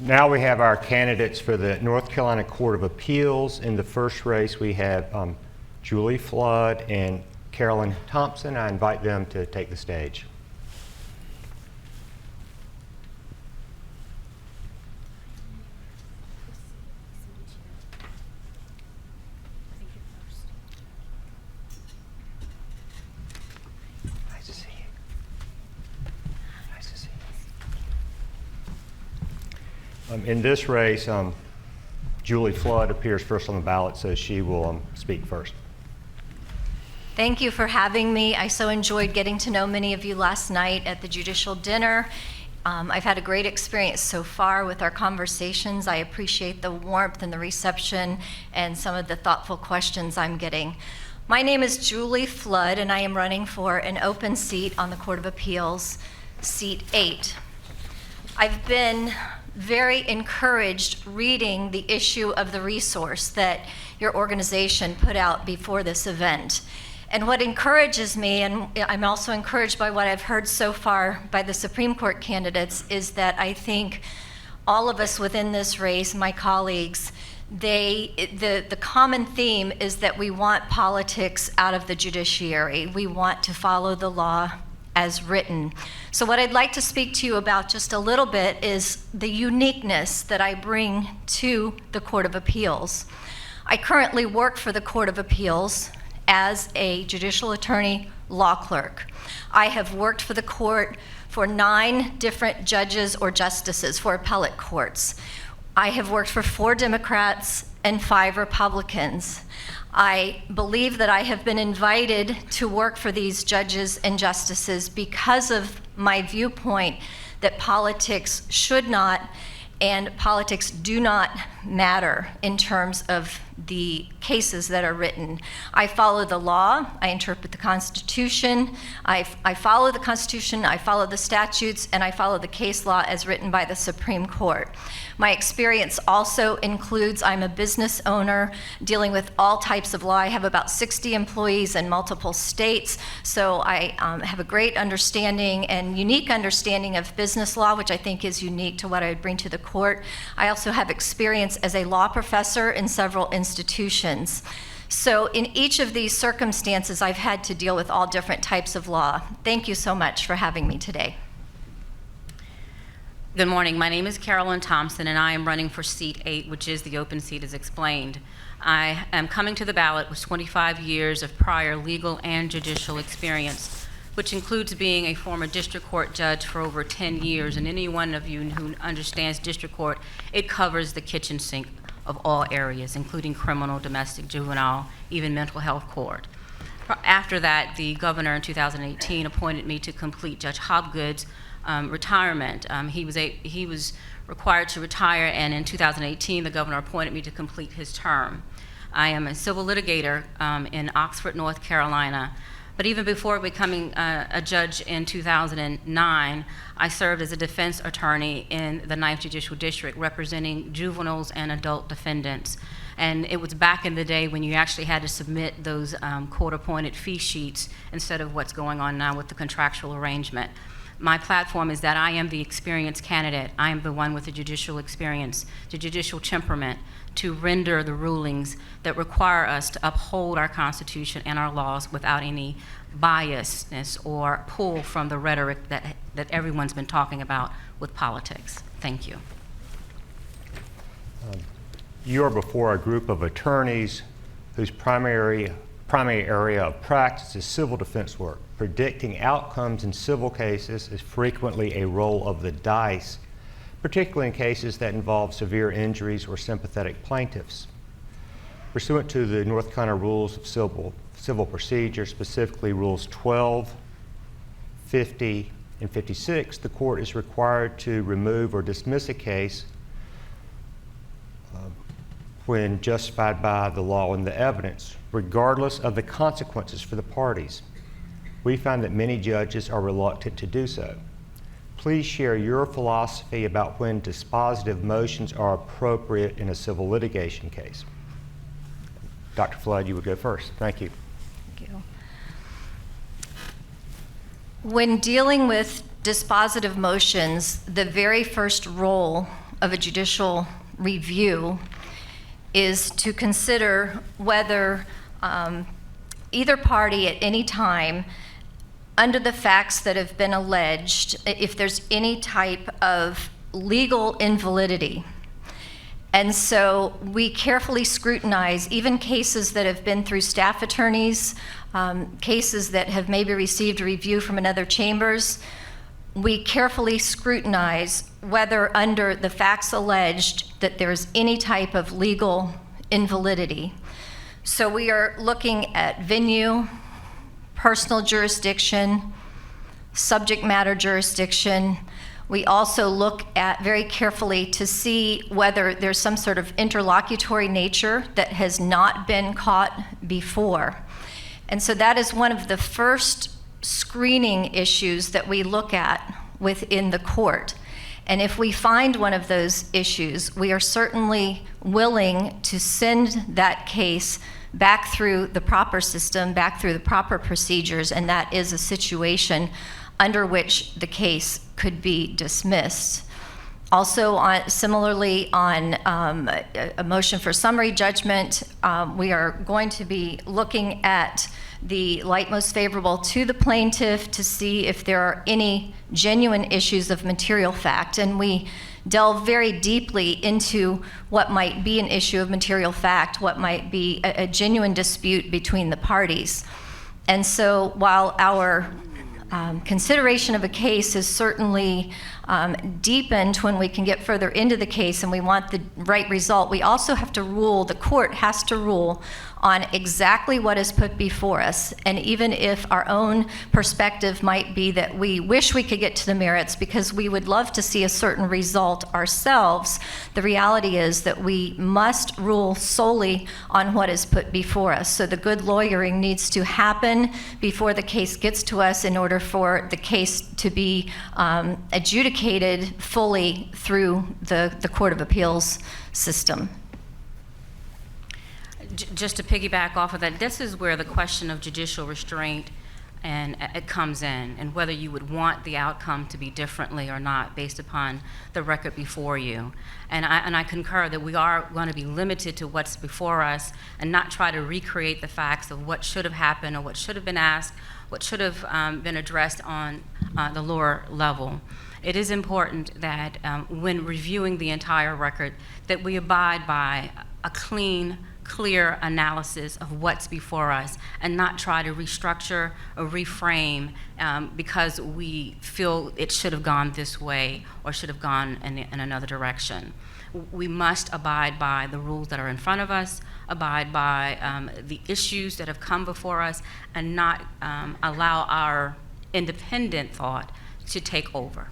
Now we have our candidates for the North Carolina Court of Appeals. In the first race, we have Julee Flood and Carolyn Thompson. I invite them to take the stage. Nice to see you. Nice to see you. In this race, Julee Flood appears first on the ballot, so she will speak first. Thank you for having me. I so enjoyed getting to know many of you last night at the judicial dinner. I've had a great experience so far with our conversations. I appreciate the warmth and the reception and some of the thoughtful questions I'm getting. My name is Julee Flood, and I am running for an open seat on the Court of Appeals, seat 8. I've been very encouraged reading the issue of the resource that your organization put out before this event. And what encourages me, and I'm also encouraged by what I've heard so far by the Supreme Court candidates, is that I think all of us within this race, my colleagues, the common theme is that we want politics out of the judiciary. We want to follow the law as written. So what I'd like to speak to you about just a little bit is the uniqueness that I bring to the Court of Appeals. I currently work for the Court of Appeals as a judicial attorney law clerk. I have worked for the court for 9 different judges or justices for appellate courts. I have worked for 4 Democrats and 5 Republicans. I believe that I have been invited to work for these judges and justices because of my viewpoint that politics should not and politics do not matter in terms of the cases that are written. I follow the law, I interpret the Constitution, I follow the Constitution, I follow the statutes, and I follow the case law as written by the Supreme Court. My experience also includes I'm a business owner dealing with all types of law. I have about 60 employees in multiple states, so I have a great understanding and unique understanding of business law, which I think is unique to what I would bring to the court. I also have experience as a law professor in several institutions. So in each of these circumstances, I've had to deal with all different types of law. Thank you so much for having me today. Good morning. My name is Carolyn Thompson, and I am running for seat 8, which is the open seat as explained. I am coming to the ballot with 25 years of prior legal and judicial experience, which includes being a former district court judge for over 10 years. And any one of you who understands district court, it covers the kitchen sink of all areas, including criminal, domestic, juvenile, even mental health court. After that, the governor in 2018 appointed me to complete Judge Hobgood's retirement. He was required to retire, and in 2018, the governor appointed me to complete his term. I am a civil litigator in Oxford, North Carolina. But even before becoming a judge in 2009, I served as a defense attorney in the 9th Judicial District, representing juveniles and adult defendants. And it was back in the day when you actually had to submit those court-appointed fee sheets instead of what's going on now with the contractual arrangement. My platform is that I am the experienced candidate. I am the one with the judicial experience, the judicial temperament to render the rulings that require us to uphold our Constitution and our laws without any biasness or pull from the rhetoric that everyone's been talking about with politics. Thank you. You are before a group of attorneys whose primary area of practice is civil defense work. Predicting outcomes in civil cases is frequently a roll of the dice, particularly in cases that involve severe injuries or sympathetic plaintiffs. Pursuant to the North Carolina Rules of Civil Procedure, specifically Rules 12, 50, and 56, the court is required to remove or dismiss a case when justified by the law and the evidence, regardless of the consequences for the parties. We find that many judges are reluctant to do so. Please share your philosophy about when dispositive motions are appropriate in a civil litigation case. Dr. Flood, you would go first. Thank you. Thank you. When dealing with dispositive motions, the very first role of a judicial review is to consider whether either party at any time, under the facts that have been alleged, if there's any type of legal invalidity. And so we carefully scrutinize even cases that have been through staff attorneys, cases that have maybe received a review from another chambers. We carefully scrutinize whether under the facts alleged that there's any type of legal invalidity. So we are looking at venue, personal jurisdiction, subject matter jurisdiction. We also look at very carefully to see whether there's some sort of interlocutory nature that has not been caught before. And so that is one of the first screening issues that we look at within the court. And if we find one of those issues, we are certainly willing to send that case back through the proper system, back through the proper procedures, and that is a situation under which the case could be dismissed. Also, similarly on a motion for summary judgment, we are going to be looking at the light most favorable to the plaintiff to see if there are any genuine issues of material fact. And we delve very deeply into what might be an issue of material fact, what might be a genuine dispute between the parties. And so while our consideration of a case is certainly deepened when we can get further into the case and we want the right result, we also have to rule, the court has to rule on exactly what is put before us. And even if our own perspective might be that we wish we could get to the merits because we would love to see a certain result ourselves, the reality is that we must rule solely on what is put before us. So the good lawyering needs to happen before the case gets to us in order for the case to be adjudicated fully through the Court of Appeals system. Just to piggyback off of that, this is where the question of judicial restraint and it comes in, and whether you would want the outcome to be differently or not based upon the record before you. And I concur that we are going to be limited to what's before us and not try to recreate the facts of what should have happened or what should have been asked, what should have been addressed on the lower level. It is important that when reviewing the entire record that we abide by a clear analysis of what's before us and not try to restructure or reframe because we feel it should have gone this way or should have gone in another direction. We must abide by the rules that are in front of us, abide by the issues that have come before us, and not allow our independent thought to take over.